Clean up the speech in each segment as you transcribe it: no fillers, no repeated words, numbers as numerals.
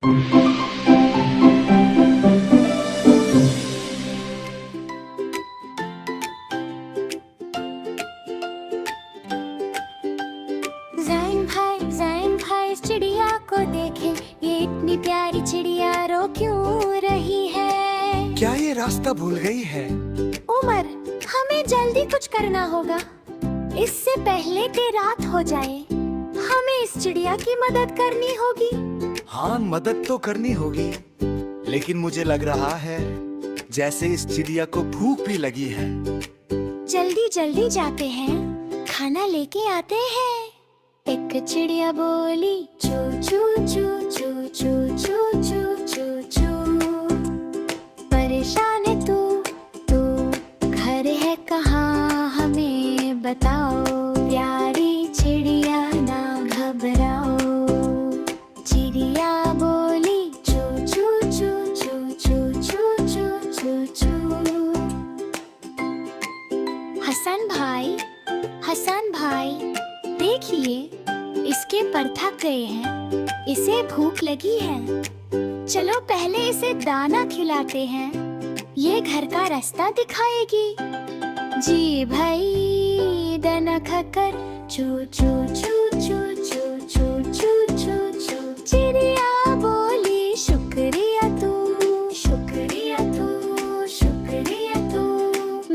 जैन भाई इस चिड़िया को देखे, ये इतनी प्यारी चिड़िया रो क्यों रही है? क्या ये रास्ता भूल गई है? उमर, हमें जल्दी कुछ करना होगा, इससे पहले कि रात हो जाए। हमें इस चिड़िया की मदद करनी होगी। हाँ, मदद तो करनी होगी, लेकिन मुझे लग रहा है जैसे इस चिड़िया को भूख भी लगी है। जल्दी जल्दी जाते हैं, खाना लेके आते हैं। एक चिड़िया बोली चू चू चू चू चू चू चू चू चू। परेशान है तू घर है कहाँ हमें बताओ। प्यारी चिड़िया ना घबराओ। चिड़िया बोली चू चू चू चू चू चू चू चू चू। हसन भाई देखिए, इसके पर थक गए हैं, इसे भूख लगी है। चलो पहले इसे दाना खिलाते हैं, ये घर का रास्ता दिखाएगी। जी भाई, दाना खाकर चू चू चू चू चू चू चू चू चू। चिड़िया बोली शुक्रिया तू, शुक्रिया तू, शुक्रिया तू।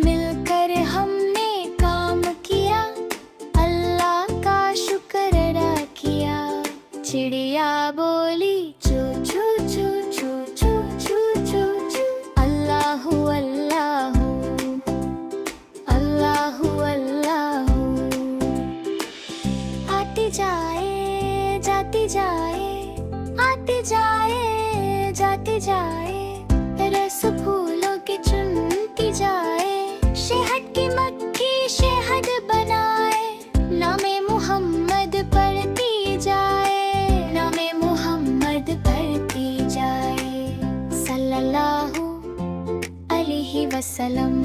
मिलकर हमने काम किया, अल्लाह का शुक्र अदा किया। चिड़िया बोली चू चू चू चू चू चू चू चू। अल्लाहू अल्लाहू, अल्लाहू अल्लाहू। आती जाए जाती जाए, आती जाए जाती जाए। रस फूलों के चुनती जाए, शहद की मक्खी शहद बनाए। नामे मोहम्मद पढ़ती जाए, नामे मोहम्मद पढ़ती जाए। सल्लल्लाहु अलैहि वसल्लम।